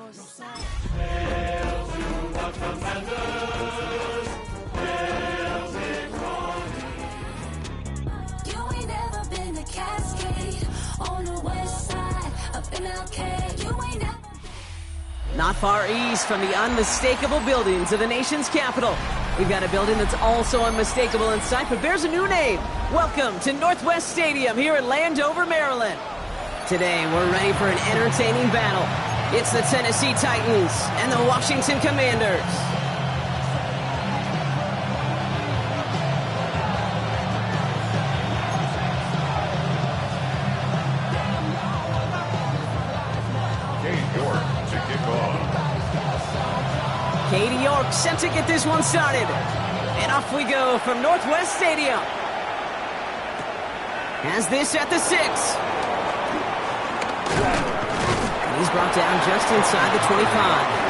Not far east from the unmistakable buildings of the nation's capital, we've got a building that's also unmistakable in sight, but bears a new name. Welcome to Northwest Stadium here in Landover, Maryland. Today, we're ready for an entertaining battle. It's the Tennessee Titans and the Washington Commanders. Katie York set to get this one started. And off we go from Northwest Stadium. Has this at the 6. And he's brought down just inside the 25.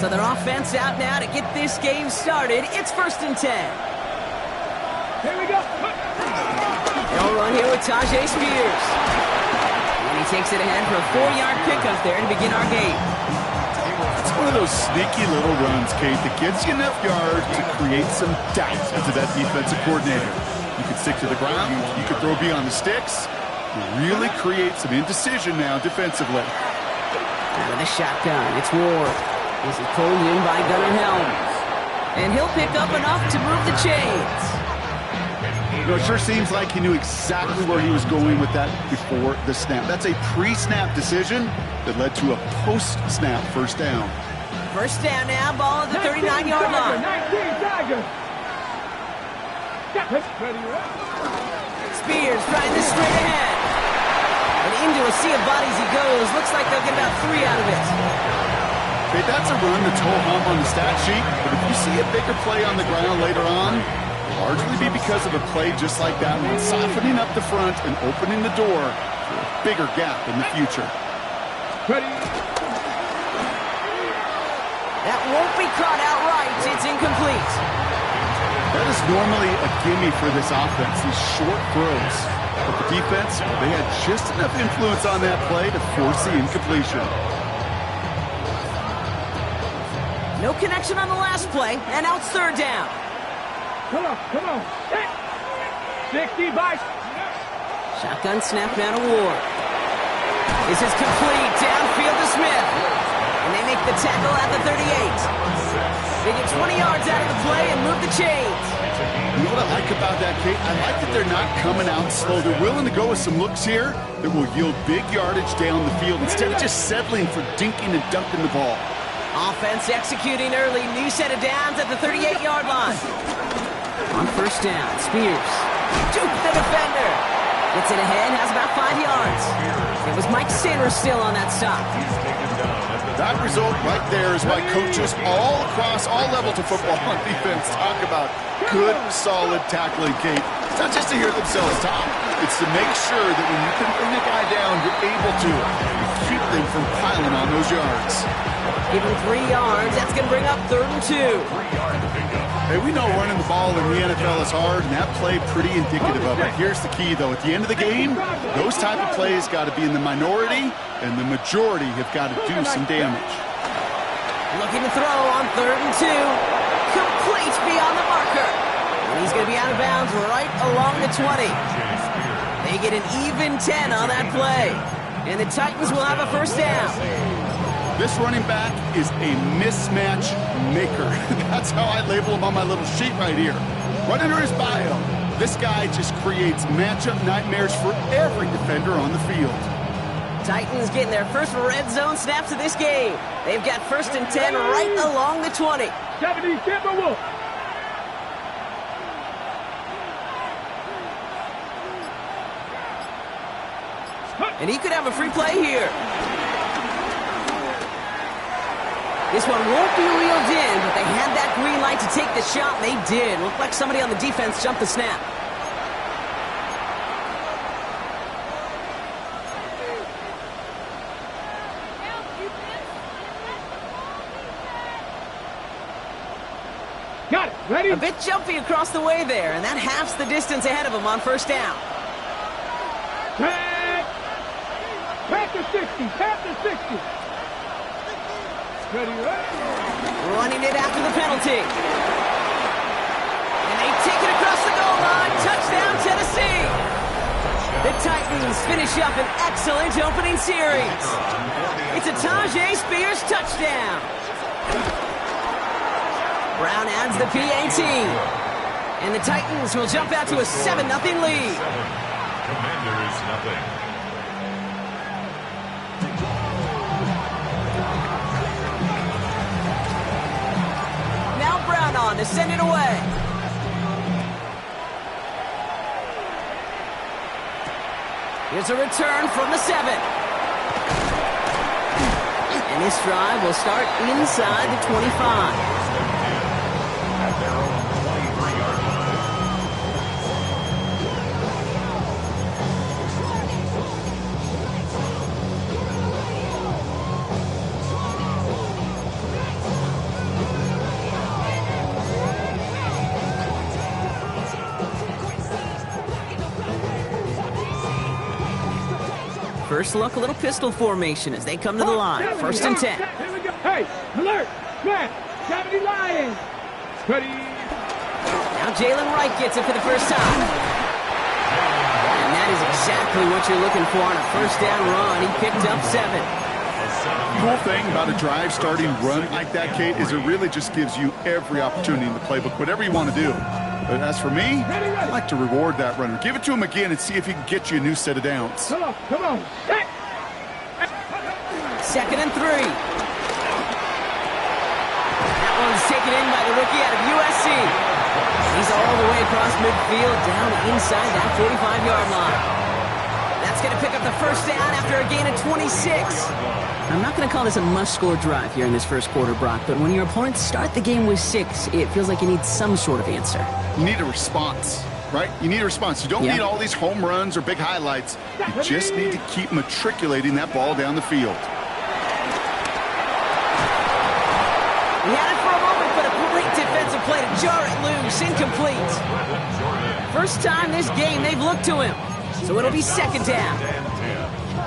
So their offense out now to get this game started. It's 1st and 10. Here we go. They'll run here with Tyjae Spears. And he takes it ahead for a 4-yard pickup there to begin our game. It's one of those sneaky little runs, Kate, that gives you enough yards to create some doubt into that defensive coordinator. You can stick to the ground. You can throw beyond the sticks. You really create some indecision now defensively. Out of the shotgun, it's Ward. This is pulled in by Gunnar Helms. And he'll pick up enough to move the chains. You know, it sure seems like he knew exactly where he was going with that before the snap. That's a pre-snap decision that led to a post-snap first down. First down now, ball at the 39-yard line. 19 Tigers. Spears trying this straight ahead. And into a sea of bodies he goes. Looks like they'll get about 3 out of it. Okay, that's a run that's whole hum on the stat sheet, but if you see a bigger play on the ground later on, it'll largely be because of a play just like that one, softening up the front and opening the door for a bigger gap in the future. Ready. That won't be caught outright. It's incomplete. That is normally a gimme for this offense, these short throws. But the defense, they had just enough influence on that play to force the incompletion. No connection on the last play, and now it's 3rd down. Come on. 60 by. Shotgun snap now to Ward. This is complete, downfield to Smith. And they make the tackle at the 38. They get 20 yards out of the play and move the chains. You know what I like about that, Kate? I like that they're not coming out slow. They're willing to go with some looks here that will yield big yardage down the field instead of just settling for dinking and dunking the ball. Offense executing early. New set of downs at the 38-yard line. On first down, Spears. Duke the defender. Gets it ahead, has about 5 yards. It was Mike Sanders still on that stop. That result right there is why coaches all across all levels of football on defense talk about good, solid tackling, Kate. It's not just to hear themselves talk. It's to make sure that when you can bring a guy down, you're able to keep them from piling on those yards. Give him 3 yards. That's going to bring up 3rd and 2. Hey, we know running the ball in the NFL is hard, and that play pretty indicative of it. Here's the key, though. At the end of the game, those type of plays got to be in the minority, and the majority have got to do some damage. Looking to throw on 3rd and 2. Complete beyond the marker. And he's going to be out of bounds right along the 20. They get an even 10 on that play. And the Titans will have a first down. This running back is a mismatch maker. That's how I label him on my little sheet right here. Right under his bio, this guy just creates matchup nightmares for every defender on the field. Titans getting their first red zone snaps of this game. They've got 1st and 10 right along the 20. 70 Timberwolves. And he could have a free play here. This one won't be reeled in, but they had that green light to take the shot, and they did. Looked like somebody on the defense jumped the snap. Ready? A bit jumpy across the way there, and that halves the distance ahead of him on first down. Panther 60, Panther 60. Ready, ready. Running it after the penalty. And they take it across the goal line. Touchdown, Tennessee. The Titans finish up an excellent opening series. It's a Tyjae Spears touchdown. Brown adds the PAT. And the Titans will jump out to a 7-0 lead. Commanders nothing. Now Brown on to send it away. Here's a return from the 7. And this drive will start inside the 25. At their own 23-yard line. First look, a little pistol formation as they come to the line. First and 10. Here we go. Hey, alert. Matt, 70 Lions. Ready. Now Jalen Wright gets it for the first time. And that is exactly what you're looking for on a first down run. He picked up 7. The cool thing about a drive starting run like that, Kate, is it really just gives you every opportunity in the playbook, whatever you want to do. But as for me, I like to reward that runner. Give it to him again and see if he can get you a new set of downs. Come on, come on. Hey. Second and 3. That one's taken in by the rookie out of USC. He's all the way across midfield, down inside that 45-yard line. That's going to pick up the first down after a gain of 26. I'm not going to call this a must-score drive here in this first quarter, Brock, but when your opponents start the game with 6, it feels like you need some sort of answer. You need a response, right? You need a response. You don't need all these home runs or big highlights. You just need to keep matriculating that ball down the field. He had it for a moment, but a great defensive play to jar it loose, incomplete. First time this game they've looked to him, so it'll be second down.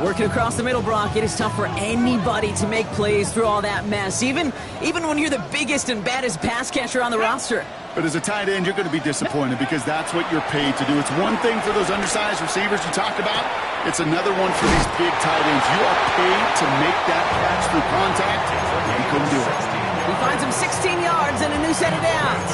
Working across the middle, Brock, it is tough for anybody to make plays through all that mess, even when you're the biggest and baddest pass catcher on the roster. But as a tight end, you're going to be disappointed because that's what you're paid to do. It's one thing for those undersized receivers you talk about. It's another one for these big tight ends. You are paid to make that catch through contact. You couldn't do it. He finds him 16 yards and a new set of downs.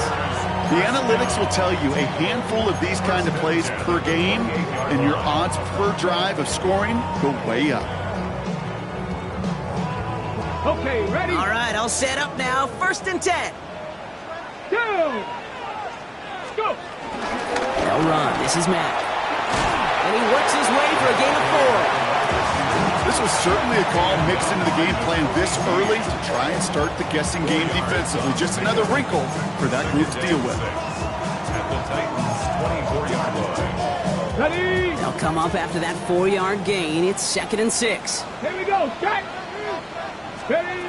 The analytics will tell you a handful of these kind of plays per game, and your odds per drive of scoring go way up. Okay, ready. All right, I'll set up now. First and 10. Go. Go. They'll run. This is Matt. And he works his way for a gain of 4. This was certainly a call mixed into the game plan this early to try and start the guessing game defensively. Just another wrinkle for that group to deal with. At the Titans' 24-yard line. Ready. They'll come up after that 4-yard gain. It's second and 6. Here we go. Check. Ready.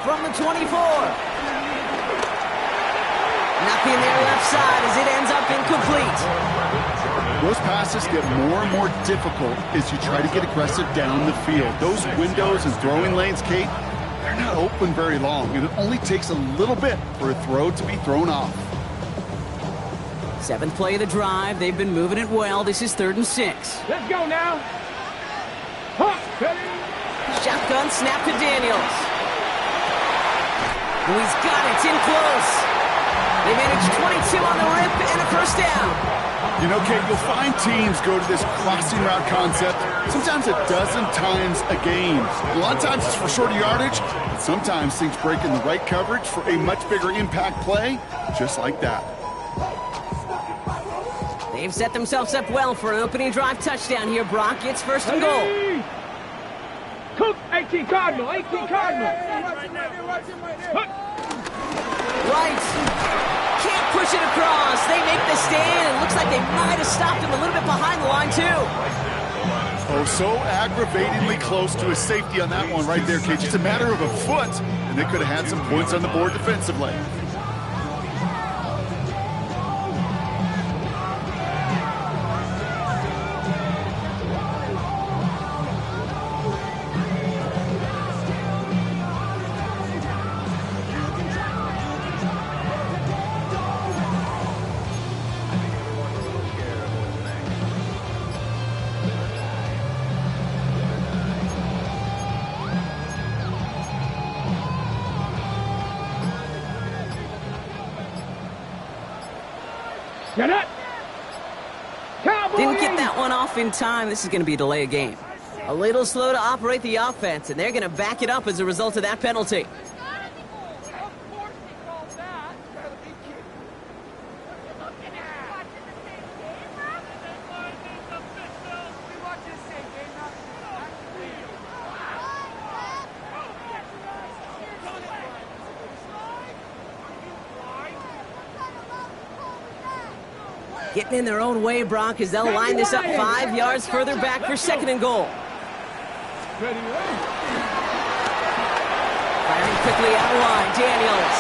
From the 24. Nothing there left side as it ends up incomplete. Those passes get more and more difficult as you try to get aggressive down the field. Those windows and throwing lanes, Kate, they're not open very long, and it only takes a little bit for a throw to be thrown off. 7th play of the drive. They've been moving it well. This is 3rd and 6. Let's go now. Huh. Ready. Shotgun snap to Daniels. Oh, he's got it. It's in close. They managed 22 on the rip and a first down. You know, Kate, you'll find teams go to this crossing route concept sometimes a dozen times a game. A lot of times it's for shorter yardage, but sometimes things break in the right coverage for a much bigger impact play, just like that. They've set themselves up well for an opening drive touchdown here, Brock. It's first and goal. Cook, 18 Cardinal, 18 Cardinal. Right. Can't push it across. They make the stand. It looks like they might have stopped him a little bit behind the line, too. Oh, so aggravatingly close to a safety on that one right there, Kate. Just a matter of a foot, and they could have had some points on the board defensively. Get up. Cowboys. Didn't get that one off in time. This is going to be a delay of game. A little slow to operate the offense, and they're going to back it up as a result of that penalty. Getting in their own way, Brock, as they'll line this up 5 yards further back for 2nd and goal. Ready, Firing quickly out of line, Daniels.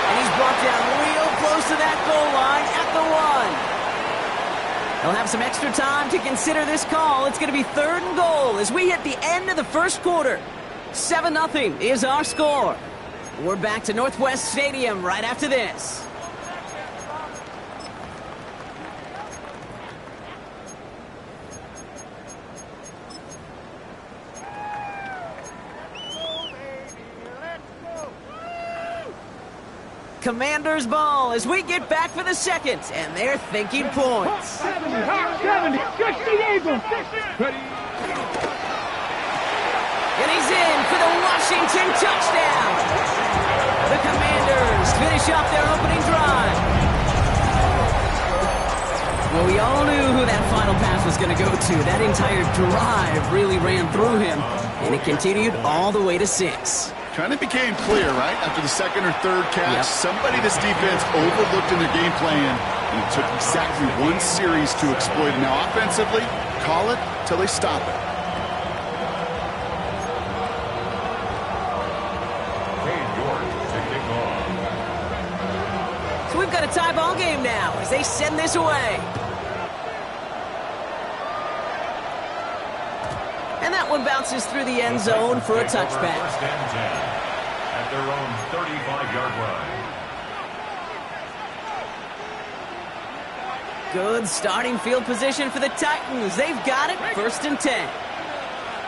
And he's brought down real close to that goal line at the 1. They'll have some extra time to consider this call. It's going to be 3rd and goal as we hit the end of the first quarter. 7-0 is our score. We're back to Northwest Stadium right after this. Commanders ball as we get back for the 2nd, and they're thinking points. 70. 60 Eagles. Ready. And he's in for the Washington touchdown. The Commanders finish off their opening drive. Well, we all knew who that final pass was going to go to. That entire drive really ran through him, and it continued all the way to 6. Kind of became clear, right? After the 2nd or 3rd catch, somebody this defense overlooked in their game plan, and it took exactly one series to exploit it. Now, offensively, call it till they stop it. Cade York to kick off. So we've got a tie ball game now as they send this away. And that one bounces through the end zone for a touchback. 1st and 10 at their own 35-yard line. Good starting field position for the Titans. They've got it. 1st and 10.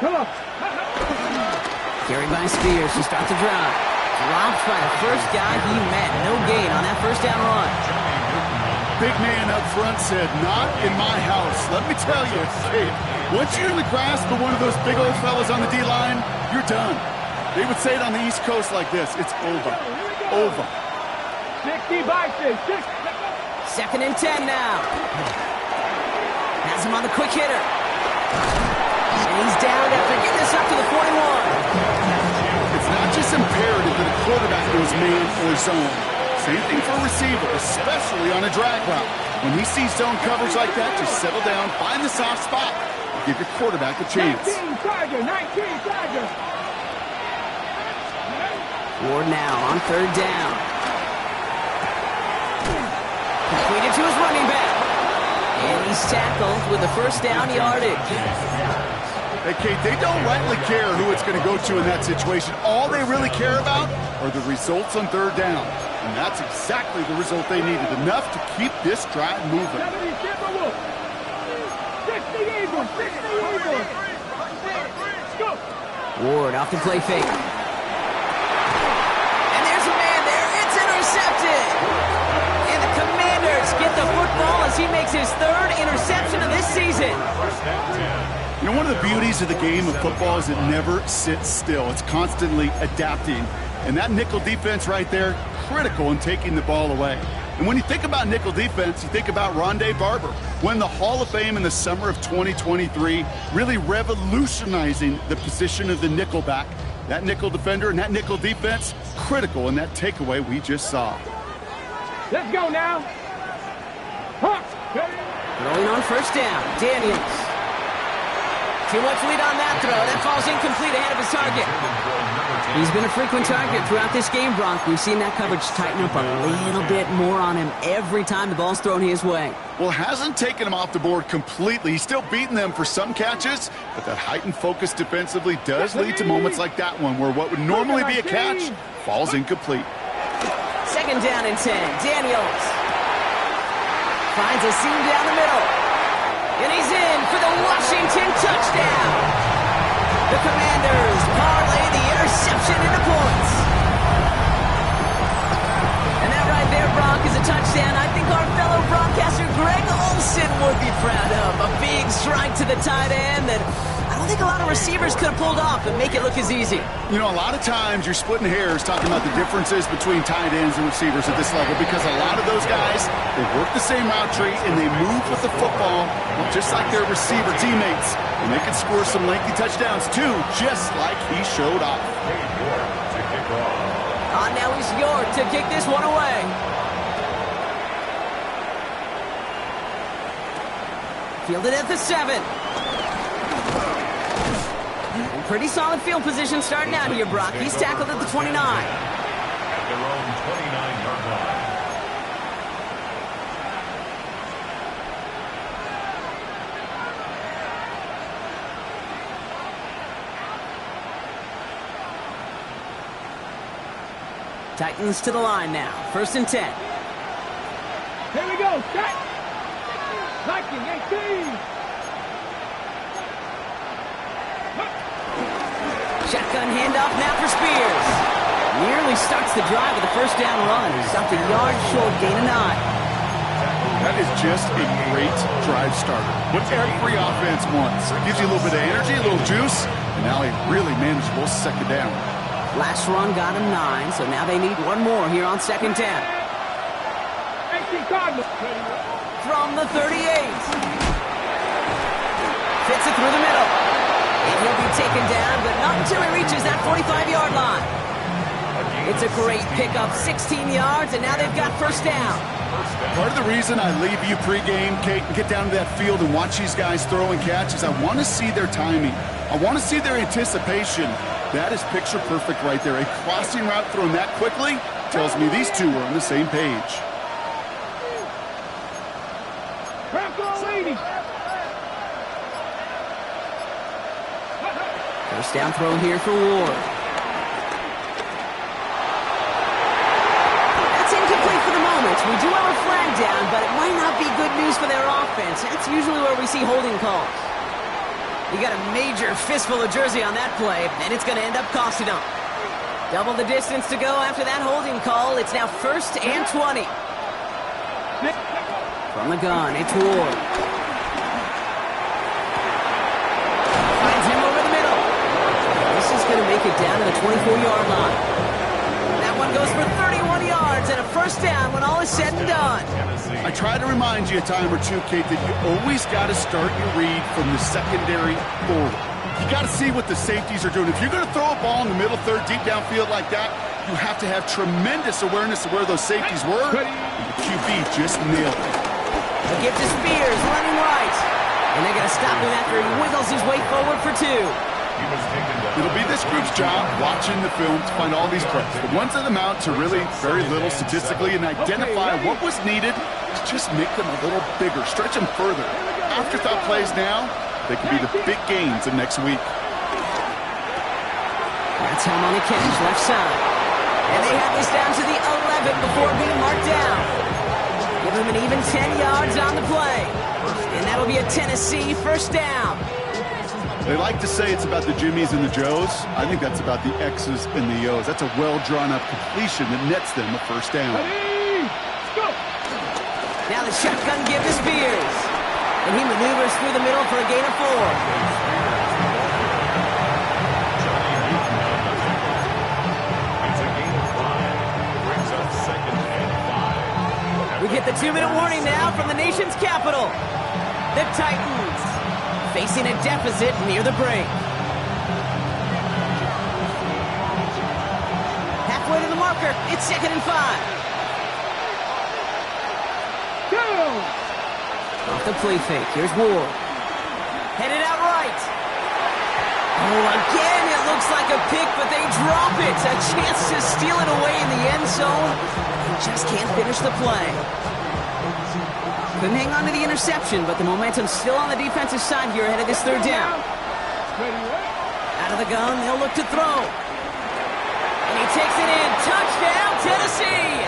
Come on. Carried by Spears to start the drive. Dropped by the first guy he met. No gain on that 1st down run. Big man up front said, not in my house. Let me tell you, kid, once you're in the grasp of one of those big old fellas on the D-line, you're done. They would say it on the East Coast like this. It's over. Over. 60 boxes. 2nd and 10 now. Has him on the quick hitter. And he's down after getting this up to the 41. It's not just imperative that a quarterback goes man or zone. Same thing for a receiver, especially on a drag route. When he sees zone coverage like that, just settle down, find the soft spot, and give your quarterback a chance. 19 Charger. Ward now on 3rd down. Completed to his running back. And he's tackled with the 1st down yardage. Hey, Kate, they don't rightly care who it's going to go to in that situation. All they really care about are the results on 3rd down. And that's exactly the result they needed. Enough to keep this drive moving. 60 Eagles. Go. Ward off the play fake. And there's a man there. It's intercepted. And the Commanders get the football as he makes his 3rd interception of this season. 1st and 10. You know, one of the beauties of the game of football is it never sits still. It's constantly adapting. And that nickel defense right there, critical in taking the ball away. And when you think about nickel defense, you think about Rondé Barber, won the Hall of Fame in the summer of 2023, really revolutionizing the position of the nickelback. That nickel defender and that nickel defense, critical in that takeaway we just saw. Let's go now. Hawks. Throwing on 1st down. Daniels. Too much lead on that throw. That falls incomplete ahead of his target. He's been a frequent target throughout this game, Bronk. We've seen that coverage tighten up a little bit more on him every time the ball's thrown his way. Well, hasn't taken him off the board completely. He's still beating them for some catches, but that heightened focus defensively does lead to moments like that one where what would normally be a catch falls incomplete. 2nd down and 10. Daniels finds a seam down the middle. And he's in for the Washington touchdown. The Commanders parlay the interception into points. And that right there, Brock, is a touchdown. I think our fellow broadcaster fake to the tight end that I don't think a lot of receivers could have pulled off and make it look as easy. You know, a lot of times you're splitting hairs talking about the differences between tight ends and receivers at this level because a lot of those guys, they work the same route tree and they move with the football just like their receiver teammates. And they can score some lengthy touchdowns too, just like he showed off. Now he's York to kick this one away. Fielded at the 7. Pretty solid field position starting out here, Brock. He's tackled at the 29. At their own 29-yard line. Titans to the line now. 1st and 10. Here we go. Set. Liking 18. Shotgun handoff now for Spears. Nearly starts the drive with a 1st down run. Stopped a yard short, gain of 9. That is just a great drive starter. What every offense wants. It gives you a little bit of energy, a little juice, and now a really manageable 2nd down. Last run got him 9, so now they need one more here on 2nd 10. 18 Cardinals. From the 38. Fits it through the middle. And he'll be taken down, but not until he reaches that 45-yard line. It's a great pickup, 16 yards, and now they've got 1st down. Part of the reason I leave you pregame, Kate, and get down to that field and watch these guys throw and catch is I want to see their timing. I want to see their anticipation. That is picture perfect right there. A crossing route thrown that quickly tells me these two are on the same page. First down throw here for Ward. That's incomplete for the moment. We do have a flag down, but it might not be good news for their offense. That's usually where we see holding calls. You got a major fistful of jersey on that play, and it's going to end up costing them. Double the distance to go after that holding call. It's now 1st and 20. From the gun, it's Ward. Finds him over the middle. This is going to make it down to the 24-yard line. That one goes for 31 yards and a 1st down when all is said and done. I try to remind you a time or two, Kate, that you always got to start your read from the secondary forward. You got to see what the safeties are doing. If you're going to throw a ball in the middle third, deep downfield like that, you have to have tremendous awareness of where those safeties were. And the QB just nailed it. The give to Spears, running right. And they're going to stop him after he wiggles his way forward for 2. It'll be this group's job watching the film to find all these plays. The ones that amount to really very little statistically and identify what was needed to just make them a little bigger, stretch them further. Afterthought plays now, they can be the big gains of next week. That's him on the catch, left side. And they have this down to the 11 before being marked down. Give them an even 10 yards on the play. And that'll be a Tennessee 1st down. They like to say it's about the Jimmies and the Joes. I think that's about the X's and the O's. That's a well-drawn-up completion that nets them a 1st down. Now the shotgun give to Spears. And he maneuvers through the middle for a gain of 4. We get the 2-minute warning now from the nation's capital. The Titans facing a deficit near the break. Halfway to the marker, it's 2nd and 5. Off the play fake, here's Ward. Headed out right. Oh, again, it looks like a pick, but they drop it. A chance to steal it away in the end zone. They just can't finish the play. Couldn't hang on to the interception, but the momentum's still on the defensive side here ahead of this 3rd down. Out of the gun, they'll look to throw. And he takes it in. Touchdown, Tennessee!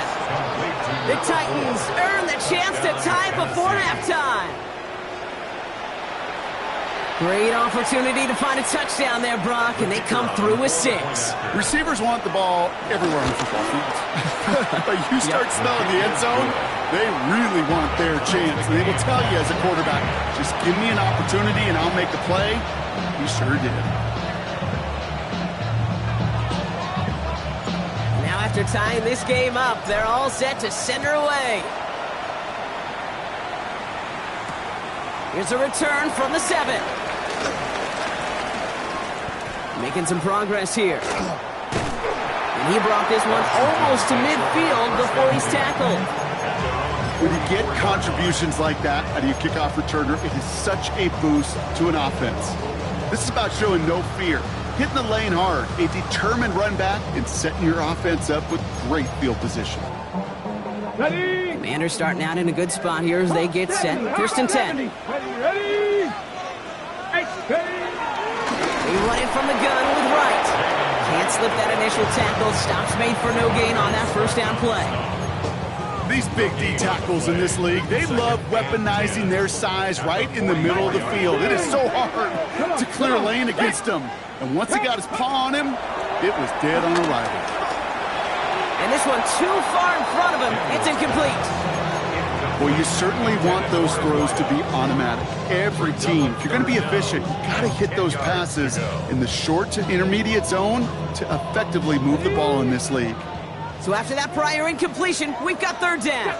The Titans earn the chance to tie before halftime. Great opportunity to find a touchdown there, Brock, and they come through with 6. Receivers want the ball everywhere on the football field. But you start smelling the end zone, they really want their chance. And they will tell you as a quarterback, just give me an opportunity and I'll make a play. He sure did. Now after tying this game up, they're all set to send her away. Here's a return from the 7. Making some progress here. And he brought this one almost to midfield before he's tackled. When you get contributions like that out of your kickoff returner, it is such a boost to an offense. This is about showing no fear, hitting the lane hard, a determined run back, and setting your offense up with great field position. Ready? Commanders starting out in a good spot here as they get set. First and 10. Ready? They run it from the gun with Wright. Can't slip that initial tackle. Stops made for no gain on that first down play. These big D tackles in this league, they love weaponizing their size right in the middle of the field. It is so hard to clear a lane against them. And once he got his paw on him, it was dead on arrival. And this one too far in front of him. It's incomplete. Well, you certainly want those throws to be automatic. Every team, if you're going to be efficient, you got to hit those passes in the short to intermediate zone to effectively move the ball in this league. So after that prior incompletion, we've got third down.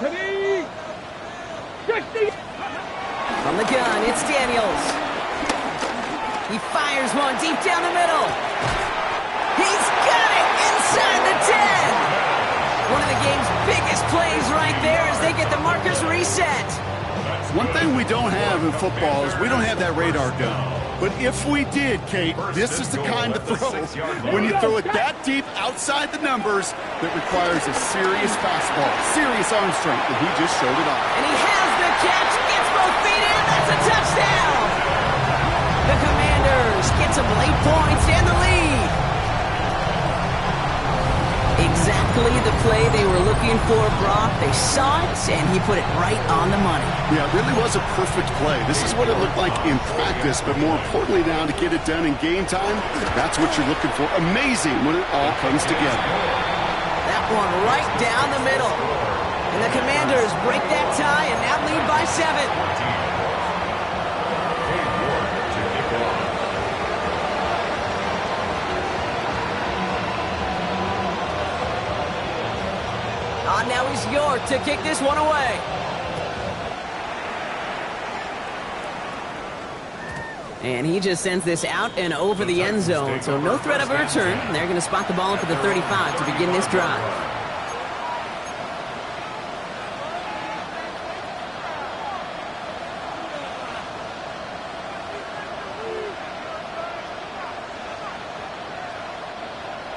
From the gun, it's Daniels. He fires one deep down the middle. He's got it inside the 10. One of the game's biggest plays right there as they get the markers reset. One thing we don't have in football is we don't have that radar gun. But if we did, Kate, this is the kind of throw when you throw it that deep outside the numbers that requires a serious fastball, serious arm strength, and he just showed it off. And he has the catch, gets both feet in, that's a touchdown! The Commanders get some late points and the lead. Exactly the play they were looking for, Brock. They saw it, and he put it right on the money. Yeah, it really was a perfect play. This is what it looked like in practice, but more importantly now to get it done in game time, that's what you're looking for. Amazing when it all comes together. That one right down the middle. And the Commanders break that tie and now lead by 7. Now he's York to kick this one away. And he just sends this out and over the end zone. So no threat of a return. They're going to spot the ball up at the 35 to begin this drive.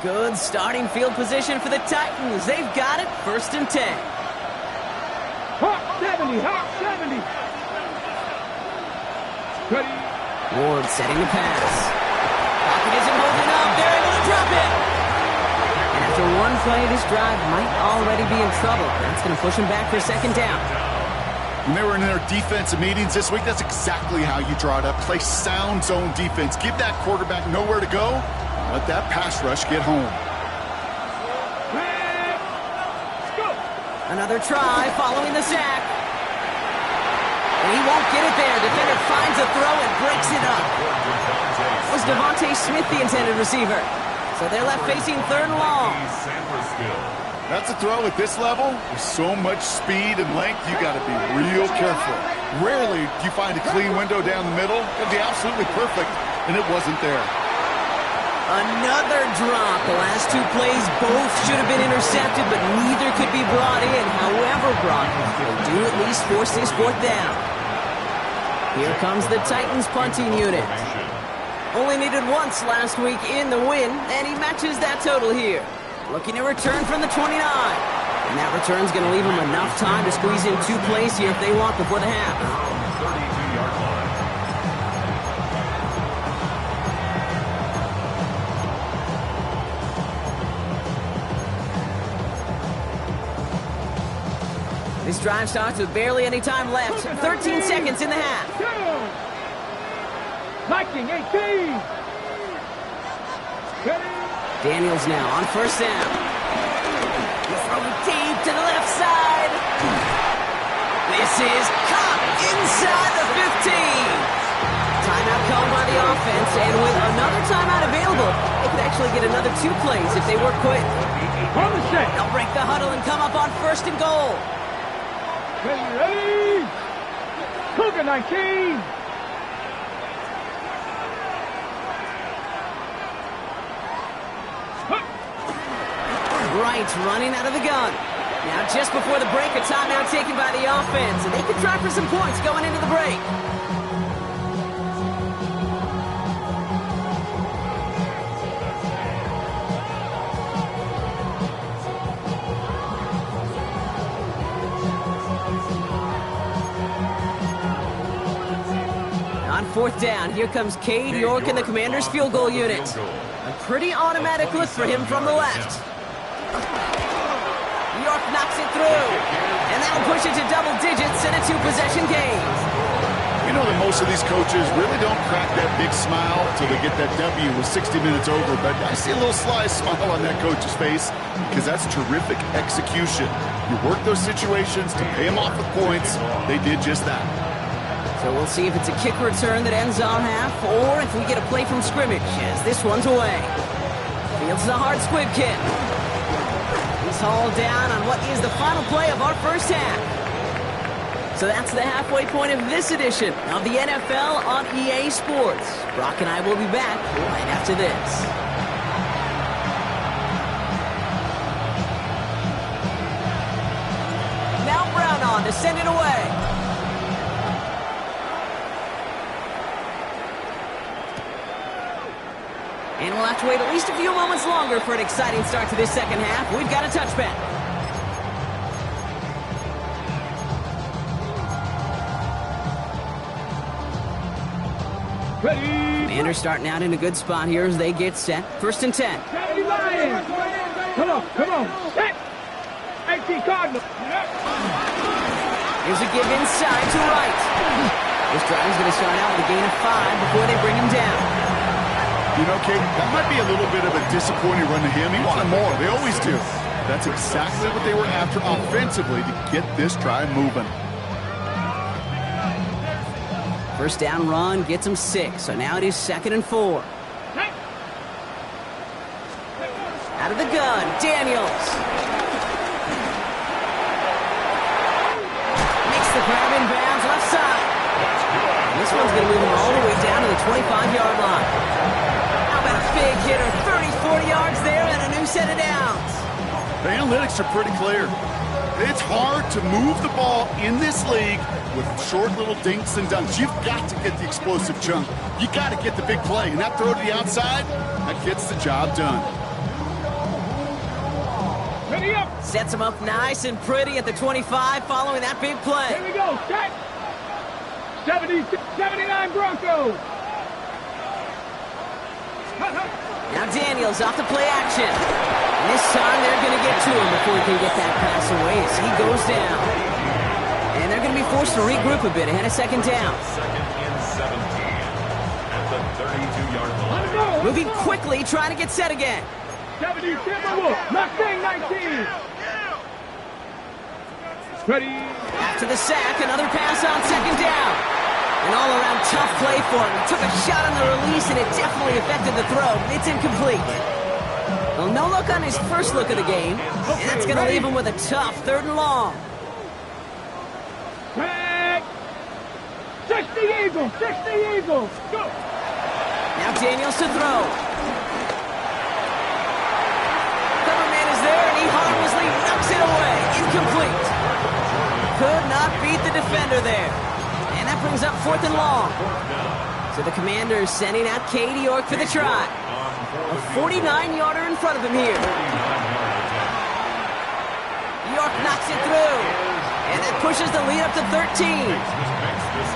Good starting field position for the Titans. They've got it, first and 10. Hot 70, hot 70. Ready? Ward setting the pass. Pocket isn't holding up. They're able to drop it. And after one play, this drive might already be in trouble. That's going to push him back for second down. When they were in their defensive meetings this week, that's exactly how you draw it up. Play sound zone defense. Give that quarterback nowhere to go. Let that pass rush get home. Let's go. Another try following the sack. And he won't get it there. Defender finds a throw and breaks it up. That was Devontae Smith, the intended receiver. So they're left facing third and long. That's a throw at this level. With so much speed and length, you got to be real careful. Rarely do you find a clean window down the middle. It'd be absolutely perfect, and it wasn't there. Another drop. The last two plays both should have been intercepted, but neither could be brought in. However, Brock will do at least force this fourth down. Here comes the Titans punting unit. Only needed once last week in the win, and he matches that total here. Looking to return from the 29. And that return's going to leave him enough time to squeeze in two plays here if they want before the half. 32-yard line. This drive starts with barely any time left. 13 seconds in the half. Viking 18. Ready? Daniels now on first down. Throw deep to the left side. This is caught inside the 15. Timeout called by the offense, and with another timeout available, they could actually get another 2 plays if they work quick. On the set. They'll break the huddle and come up on first and goal. Ready? Cougar 19. Wright running out of the gun. Now just before the break, a timeout taken by the offense, and they could try for some points going into the break. On fourth down, here comes Cade York and the Commanders' field goal unit. A pretty automatic look for him from the left. York knocks it through, and that'll push it to double digits in a 2-possession game. You know that most of these coaches really don't crack that big smile till they get that W with 60 minutes over, but I see a little sly smile on that coach's face because that's terrific execution. You work those situations to pay them off with points. They did just that. So we'll see if it's a kick return that ends on half, or if we get a play from scrimmage, as this one's away. Fields the hard squib kick. He's hauled down on what is the final play of our first half. So that's the halfway point of this edition of the NFL on EA Sports. Brock and I will be back right after this. Now Brown on to send it away. And we'll have to wait at least a few moments longer for an exciting start to this second half. We've got a touchback. Ready? Commanders starting out in a good spot here as they get set. First and 10. Ready, Lions. Come on. Set. 18 Cardinals. Here's a give inside to Wright. This drive is going to start out with a gain of 5 before they bring him down. You know, Kate, that might be a little bit of a disappointing run to him. He wanted more. They always do. That's exactly what they were after offensively to get this drive moving. First down run gets him 6, so now it is 2nd and 4. Out of the gun, Daniels. Makes the grab in bounds left side. This one's going to move him all the way down to the 25-yard line. Big hitter, 30, 40 yards there, and a new set of downs. The analytics are pretty clear. It's hard to move the ball in this league with short little dinks and dunks. You've got to get the explosive chunk. You got to get the big play, and that throw to the outside, that gets the job done. Ready up. Sets him up nice and pretty at the 25 following that big play. Here we go. Set. 79 Broncos. Now Daniels off to play action. And this time they're going to get to him before he can get that pass away as he goes down. And they're going to be forced to regroup a bit ahead of second down. 2nd and 17 at the 32-yard line. Moving quickly, trying to get set again. 70 Timberwolves. Mustang 19. Ready. After the sack, another pass on second down. An all-around tough play for him. He took a shot on the release, and it definitely affected the throw. It's incomplete. Well, no look on his first look of the game, and that's going to leave him with a tough 3rd and long. Back. 60 Eagles. 60 Eagles. Go. Now Daniels to throw. Cover man is there, and he harmlessly knocks it away. Incomplete. Could not beat the defender there. And that brings up 4th and long. So the Commanders sending out Cade York for the try. A 49-yarder in front of him here. York knocks it through. And it pushes the lead up to 13.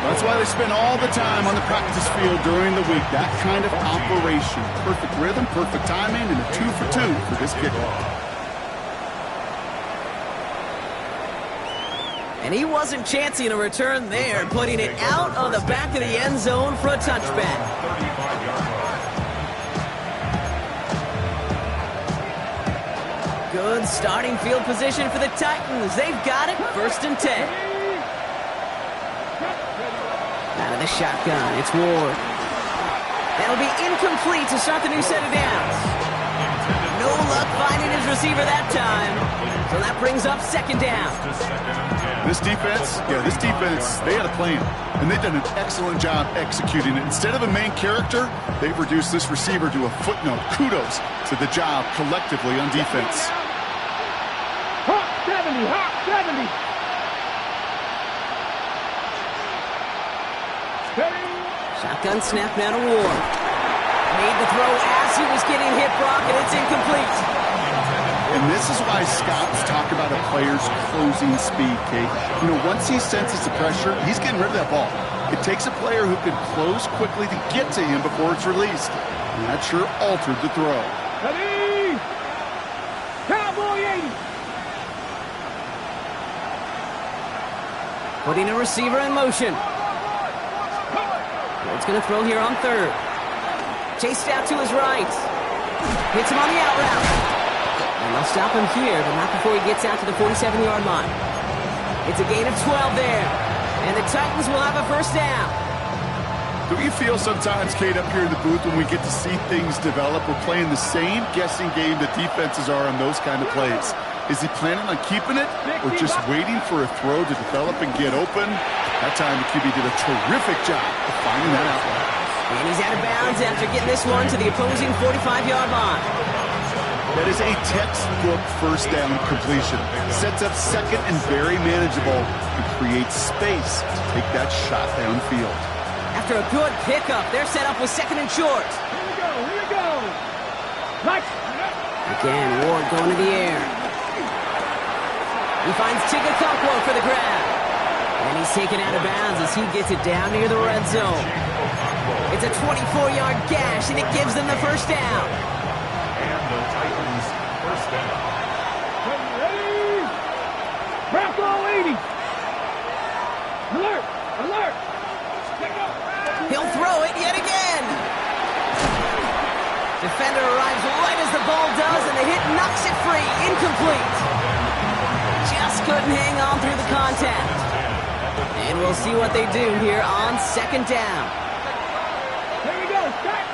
That's why they spend all the time on the practice field during the week. That kind of operation. Perfect rhythm, perfect timing, and a 2 for 2 for this kickoff. And he wasn't chancing a return there, putting it out on the back of the end zone for a touchback. 35-yard line. Good starting field position for the Titans. They've got it, 1st and 10. Out of the shotgun, it's Ward. That'll be incomplete to start the new set of downs. No luck finding his receiver that time. So that brings up 2nd down. This defense, they had a plan, and they've done an excellent job executing it. Instead of a main character, they've reduced this receiver to a footnote. Kudos to the job collectively on defense. Hawk 70, Hawk 70. Steady. Shotgun snap now to Ward. Made the throw as he was getting hit, Brock, and it's incomplete. And this is why scouts talk about a player's closing speed, Kate. You know, once he senses the pressure, he's getting rid of that ball. It takes a player who can close quickly to get to him before it's released. And that sure altered the throw. Ready. Cowboy 80. Putting a receiver in motion. Ward's going to throw here on 3rd. Chased out to his right. Hits him on the out route. And they'll stop him here, but not before he gets out to the 47-yard line. It's a gain of 12 there. And the Titans will have a 1st down. Do you feel sometimes, Kate, up here in the booth when we get to see things develop, we're playing the same guessing game that defenses are on those kind of plays? Is he planning on keeping it or just waiting for a throw to develop and get open? That time the QB did a terrific job of finding that outlet. And he's out of bounds after getting this one to the opposing 45-yard line. That is a textbook 1st down completion. Sets up 2nd and very manageable and creates space to take that shot downfield. After a good pickup, they're set up with 2nd and short. Here we go. Right. Again, Ward going to the air. He finds Chigakonkwo for the grab. And he's taken out of bounds as he gets it down near the red zone. It's a 24-yard gash, and it gives them the 1st down. And the Titans' 1st down. Ready. Bronco 80. Alert. Alert. He'll throw it yet again. Defender arrives right as the ball does, and the hit knocks it free. Incomplete. Just couldn't hang on through the contact. And we'll see what they do here on 2nd down. Here we go. Start.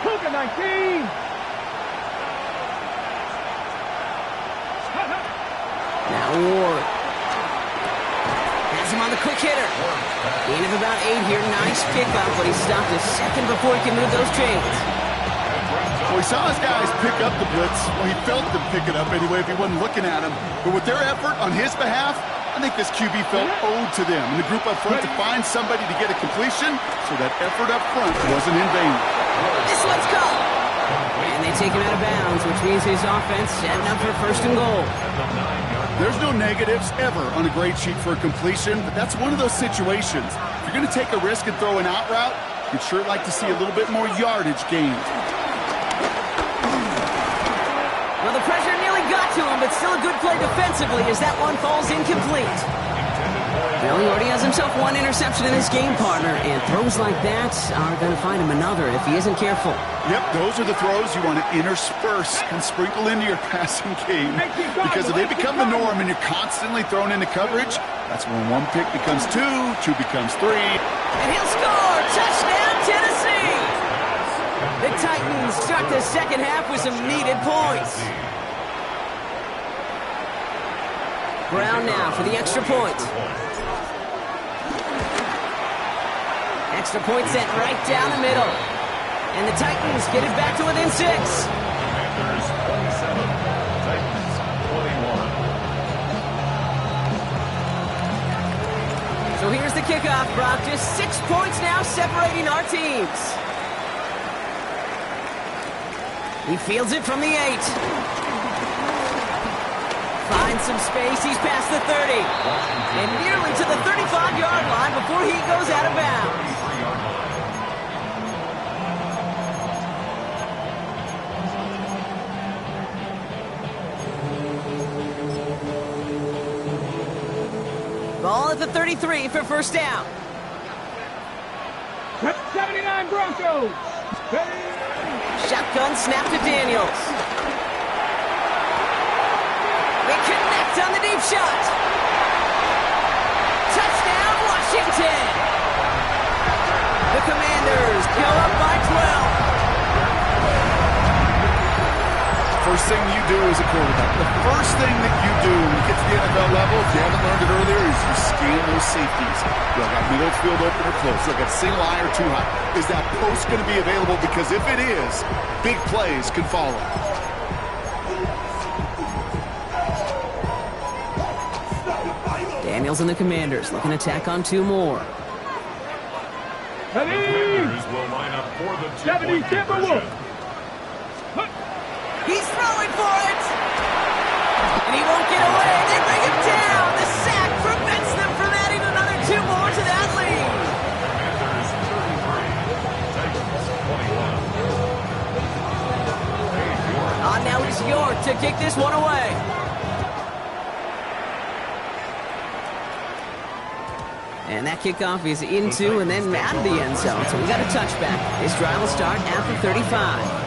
Cougar 19. Now Ward. Has him on the quick hitter. Gain of about 8 here. Nice pickup, but he stopped a second before he can move those chains. Well, he saw his guys pick up the blitz. Well, he felt them pick it up anyway if he wasn't looking at him. But with their effort on his behalf, I think this QB felt owed to them and the group up front to find somebody to get a completion, so that effort up front wasn't in vain. This one's caught. And they take him out of bounds, which means his offense setting up for 1st and goal. There's no negatives ever on a grade sheet for a completion, but that's one of those situations. If you're going to take a risk and throw an out route, you'd sure like to see a little bit more yardage gained. Well, the pressure nearly got to him, but still a good play defensively as that one falls incomplete. Well, he already has himself one interception in his game, partner, and throws like that are going to find him another if he isn't careful. Yep, those are the throws you want to intersperse and sprinkle into your passing game, because if they become the norm and you're constantly thrown into coverage, that's when 1 pick becomes 2, 2 becomes 3. And he'll score! Touchdown, Tennessee! The Titans start the 2nd half with some needed points. Brown now for the extra point. Extra point sent right down the middle. And the Titans get it back to within 6. Commanders 27, Titans 21. So here's the kickoff, Brock. Just 6 points now separating our teams. He fields it from the 8. Finds some space. He's past the 30. And nearly to the 35-yard line before he goes out of bounds. Ball at the 33 for first down. 79 Broncos. Shotgun snap to Daniels. They connect on the deep shot. Touchdown, Washington. The Commanders go up by 12. First thing you do as a quarterback, the first thing that you do when you get to the NFL level, if you haven't learned it earlier, is you scan those safeties. You got middle field open or close. You got single high or too high. Is that post going to be available? Because if it is, big plays can follow. Daniels and the Commanders looking to tack on 2 more. The Commanders will line up for the 2-point conversion. He's throwing for it! And he won't get away. They bring him down. The sack prevents them from adding another 2 more to that lead. Commanders 33, Titans 21. On now it's York to kick this one away. And that kickoff is into and then out of the end zone. So we got a touchback. This drive will start after 35.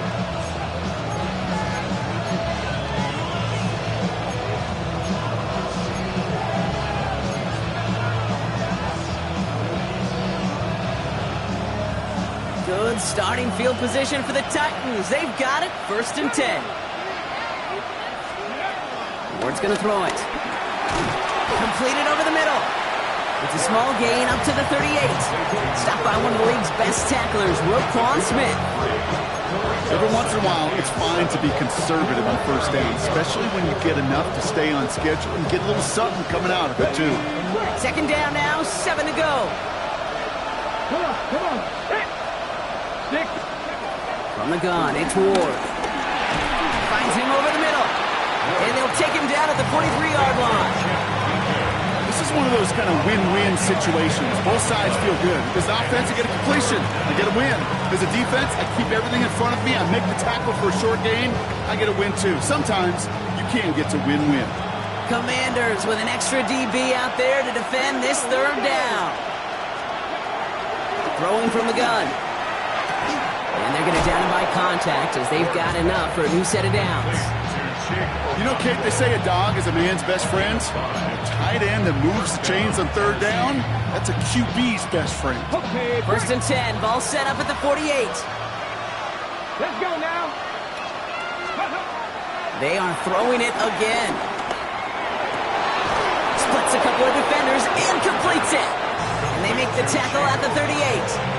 Good starting field position for the Titans. They've got it. 1st and 10. Ward's going to throw it. Completed over the middle. It's a small gain up to the 38. Stopped by one of the league's best tacklers, Roquan Smith. Every once in a while, it's fine to be conservative on first down, especially when you get enough to stay on schedule and get a little something coming out of it, too. 2nd down now, 7 to go. Come on. From the gun, it's Ward. Finds him over the middle. And they'll take him down at the 43-yard line. This is one of those kind of win-win situations. Both sides feel good. As an offense, I get a completion. I get a win. As a defense, I keep everything in front of me. I make the tackle for a short gain. I get a win, too. Sometimes you can get to win-win. Commanders with an extra DB out there to defend this 3rd down. Throwing from the gun. And they're going to down him by contact as they've got enough for a new set of downs. You know, Kate, they say a dog is a man's best friend. A tight end that moves the chains on 3rd down, that's a QB's best friend. Okay. 1st and 10. Ball set up at the 48. Let's go now. They are throwing it again. Splits a couple of defenders and completes it. And they make the tackle at the 38.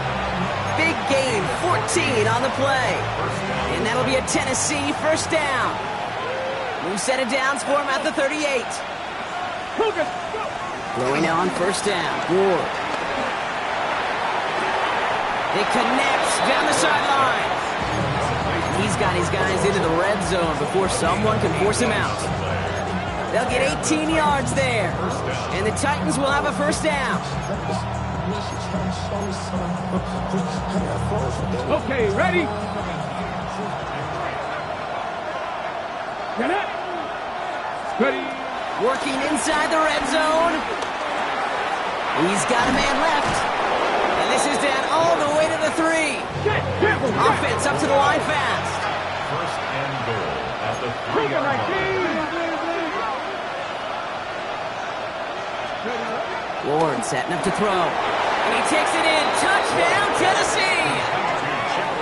Big gain, 14 on the play. And that'll be a Tennessee 1st down. New set of downs for him at the 38. Throwing on 1st down. Ward. It connects down the sideline. He's got his guys into the red zone before someone can force him out. They'll get 18 yards there. And the Titans will have a 1st down. Okay, ready? Get up. Ready. Working inside the red zone. He's got a man left. And this is down all the way to the 3. Offense up to the line fast. 1st and goal at the 3-yard line. Ward setting up to throw. And he takes it in. Touchdown, Tennessee.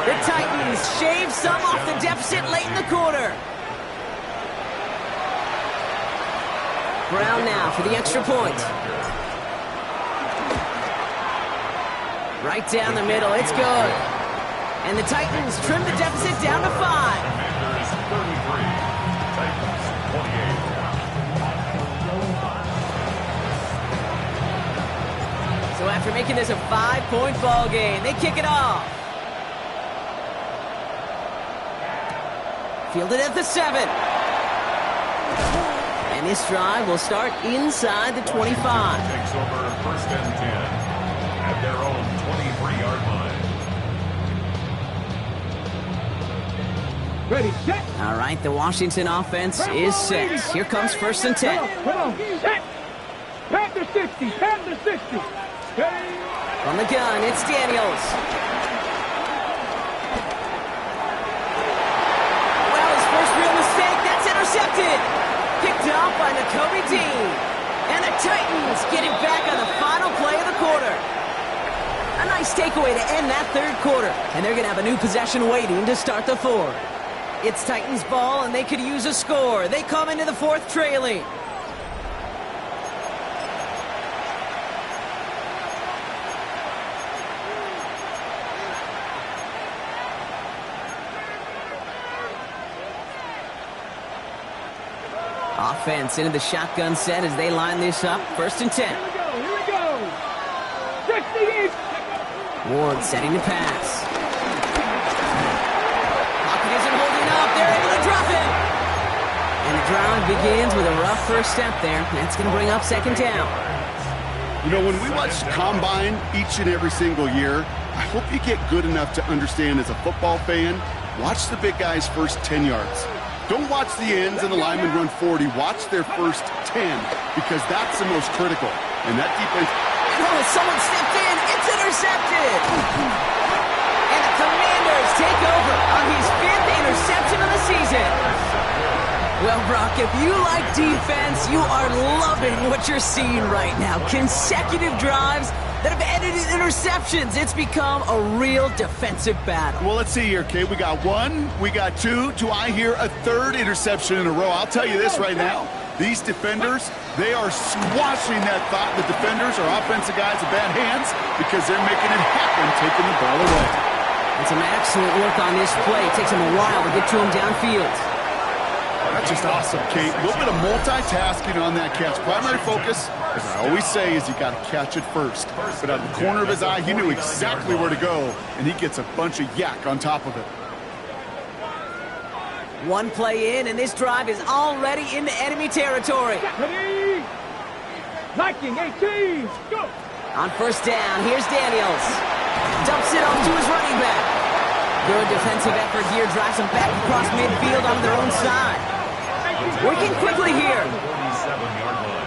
The Titans shave some off the deficit late in the quarter. Brown now for the extra point. Right down the middle. It's good. And the Titans trim the deficit down to 5. Commanders 33, Titans 28. So after making this a 5-point ball game, they kick it off. Fielded at the 7. And this drive will start inside the 25. Takes over 1st and 10 at their own 23-yard line. Ready, set. All right, the Washington offense is set. Here comes 1st and 10. Come on. Set. Back to 60. 10 to 60. Ready? On the gun, it's Daniels. Well, his first real mistake, that's intercepted. Picked up by Nakobe Dean. And the Titans get it back on the final play of the quarter. A nice takeaway to end that third quarter. And they're going to have a new possession waiting to start the fourth. It's Titans ball, and they could use a score. They come into the fourth trailing. Offense into the shotgun set as they line this up. 1st and 10. Here we go. 68. Ward setting the pass. Pocket isn't holding up. They're able to drop it. And the drive begins with a rough first step there. That's going to bring up 2nd down. You know, when we watch Combine each and every single year, I hope you get good enough to understand as a football fan, watch the big guys' first 10 yards. Don't watch the ends and the linemen run 40. Watch their first 10 because that's the most critical. And that defense... Oh, someone stepped in. It's intercepted. And the Commanders take over on his 5th interception of the season. Well, Brock, if you like defense, you are loving what you're seeing right now. Consecutive drives that have ended in interceptions. It's become a real defensive battle. Well, let's see here, Kate. We got 1, we got 2. Do I hear a 3rd interception in a row? I'll tell you this right now. These defenders, they are squashing that thought. The defenders are offensive guys with bad hands because they're making it happen, taking the ball away. And some excellent work on this play. It takes them a while to get to him downfield. That's just awesome, Kate. A little bit of multitasking on that catch. Primary focus, as I always say, is you got to catch it first. But out of the corner of his eye, he knew exactly where to go, and he gets a bunch of yak on top of it. One play in, and this drive is already into enemy territory. Ready? Viking 18. Go. On 1st down, here's Daniels. Dumps it off to his running back. Good defensive effort here, drives them back across midfield on their own side. Working quickly here.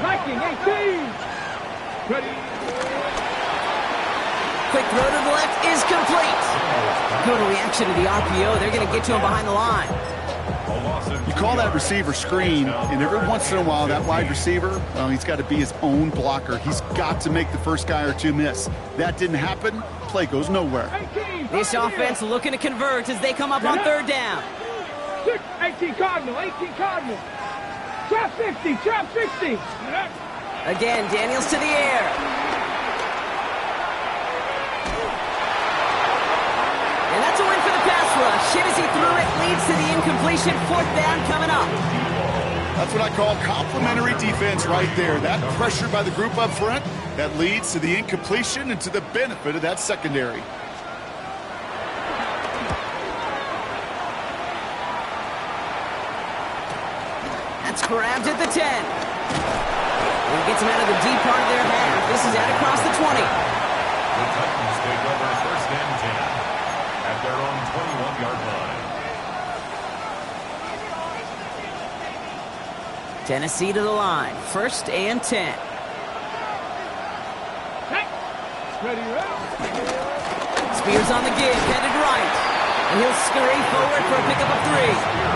Viking 18. Ready? Quick throw to the left is complete. Good reaction to the RPO. They're going to get to him behind the line. You call that receiver screen, and every once in a while, that wide receiver, well, he's got to be his own blocker. He's got to make the first guy or two miss. That didn't happen. Play goes nowhere. This offense looking to convert as they come up on 3rd down. 18 Cardinal, 18 Cardinal. Trap 50, trap 60. Again, Daniels to the air. And that's a win for the pass rush. Hit as he threw it, leads to the incompletion. 4th down coming up. That's what I call complementary defense right there. That pressure by the group up front, that leads to the incompletion and to the benefit of that secondary. That's grabbed at the 10. And gets him out of the deep part of their half. This is out across the 20. The Titans take over 1st and 10 at their own 21-yard line. Tennessee to the line. 1st and 10. Ready, ready. Spears on the give, headed right. And he'll scurry forward for a pickup of 3.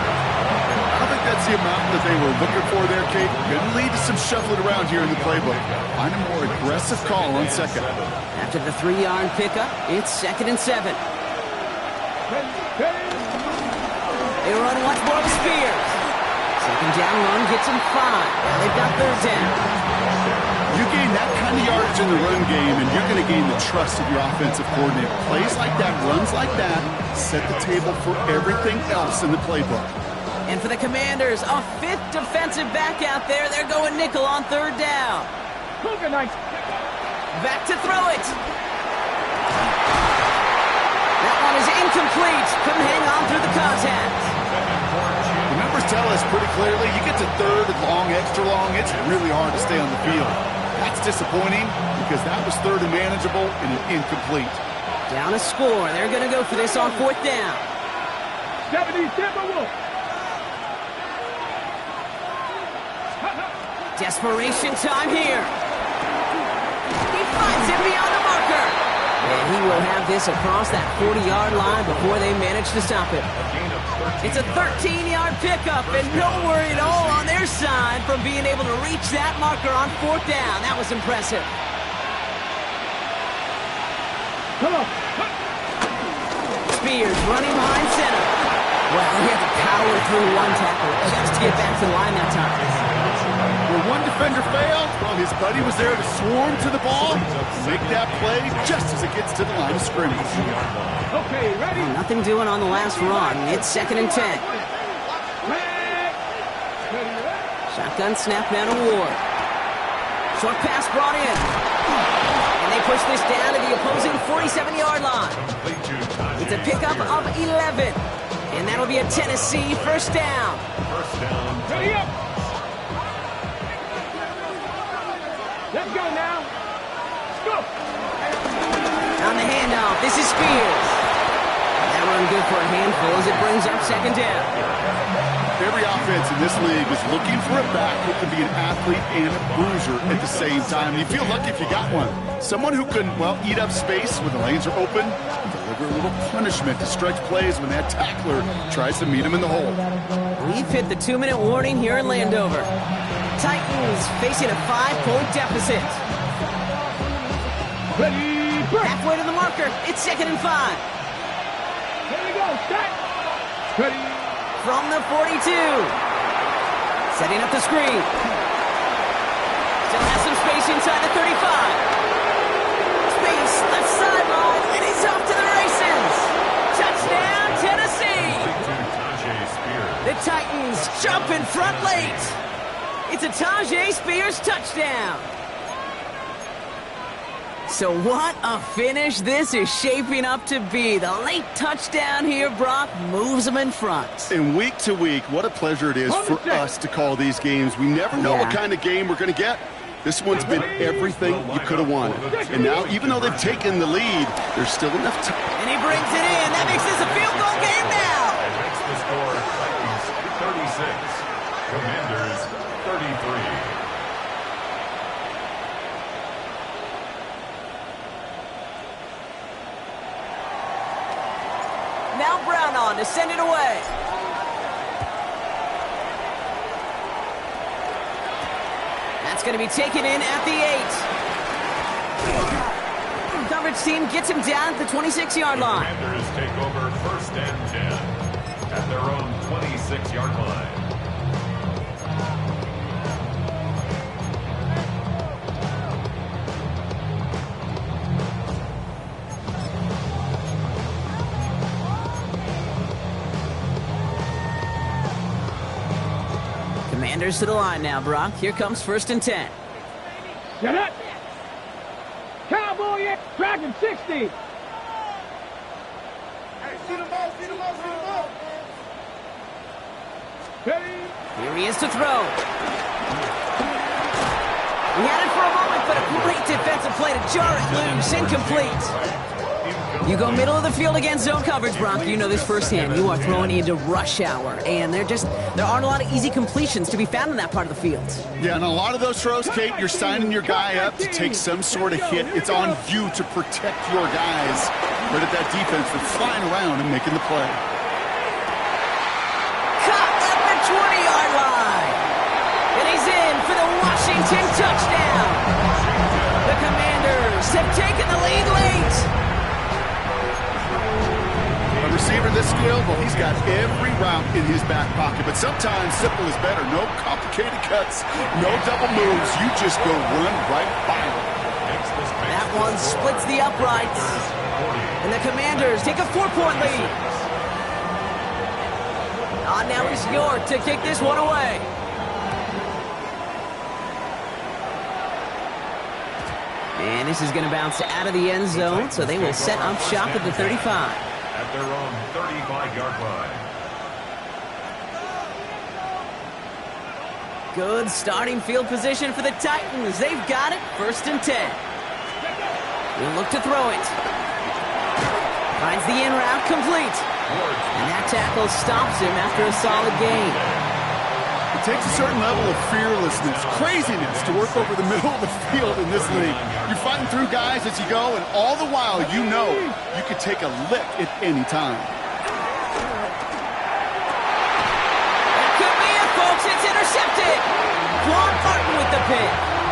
I don't think that's the amount that they were looking for there, Kate. Going to lead to some shuffling around here in the playbook. Find a more aggressive call on 2nd. After the 3-yard pickup, it's 2nd and 7. They run once more with Spears. 2nd down run gets them 5. Now they've got 3rd down. You gain that kind of yardage in the run game, and you're going to gain the trust of your offensive coordinator. Plays like that, runs like that, set the table for everything else in the playbook. And for the Commanders, a 5th defensive back out there. They're going nickel on 3rd down. Back to throw it. That one is incomplete. Couldn't hang on through the contact. The numbers tell us pretty clearly, you get to 3rd and long, extra long, it's really hard to stay on the field. That's disappointing because that was 3rd and manageable and an incomplete. Down a score. They're going to go for this on 4th down. 70 Timberwolves. Desperation time here. beyond the marker. And he will have this across that 40-yard line before they manage to stop it. It's a 13-yard pickup, and no worry at all on their side from being able to reach that marker on 4th down. That was impressive. Come on. Spears running behind center. Well, he had to power through one tackle just to get back to the line that time. When one defender failed, well, his buddy was there to swarm to the ball, make that play just as it gets to the line of scrimmage. Okay, ready? Nothing doing on the last run. It's 2nd and 10. Shotgun snap now to Ward. Short pass brought in. And they push this down to the opposing 47-yard line. It's a pickup of 11. And that'll be a Tennessee 1st down. Ready up. Let's go now. Go. On the handoff, this is Spears. That run good for a handful as it brings up 2nd down. Every offense in this league is looking for a back who can be an athlete and a bruiser at the same time. You feel lucky if you got one. Someone who can, well, eat up space when the lanes are open, deliver a little punishment to stretch plays when that tackler tries to meet him in the hole. We've hit the 2-minute warning here in Landover. Titans facing a 5-point deficit. Ready, break. Halfway to the marker. It's 2nd and 5. Here we go. Set. Ready. From the 42. Setting up the screen. Still has some space inside the 35. Space left sideline, and he's off to the races. Touchdown, Tennessee. The Titans jump in front late. It's a Tyjae Spears touchdown. So what a finish this is shaping up to be. The late touchdown here, Brock, moves them in front. And week to week, what a pleasure it is for us to call these games. We never know what kind of game we're going to get. This one's been everything you could have wanted. And now, even though they've taken the lead, there's still enough time. And he brings it in. That makes this a field goal game now. It makes the score Titans 36, Commanders 33. Now Brown on to send it away. That's going to be taken in at the 8. Coverage team gets him down at the 26-yard line. Commanders take over 1st and 10 at their own 26-yard line. Commanders to the line now, Brock. Here comes 1st and 10. Get it. Cowboy, Dragon 60. Hey, see the ball, see the ball, see the ball. Ready. Here he is to throw. He had it for a moment, but a great defensive play to jar it loose. Incomplete. You go middle of the field against zone coverage, Brock. You know this firsthand. You are throwing into rush hour, and there aren't a lot of easy completions to be found in that part of the field. Yeah, and a lot of those throws, Kate, you're signing your guy up to take some sort of hit. It's on you to protect your guys. But at that defense, they're flying around and making the play. Caught at the 20-yard line. And he's in for the Washington touchdown. The Commanders have taken the lead late. A receiver this skilled, well, he's got every route in his back pocket. But sometimes simple is better. No complicated cuts, no double moves. You just go run right by him. That one splits the uprights. And the Commanders take a 4-point lead. Now it's York to kick this one away. And this is going to bounce out of the end zone, so they will set up shop at the 35. At their own 35-yard line. Good starting field position for the Titans. They've got it, 1st and 10. He'll look to throw it. Finds the in route complete. And that tackle stops him after a solid gain. The takes a certain level of fearlessness, craziness to work over the middle of the field in this league. You're fighting through guys as you go, and all the while you know you could take a lick at any time. It could be it, folks. It's intercepted. Quan Martin with the pick.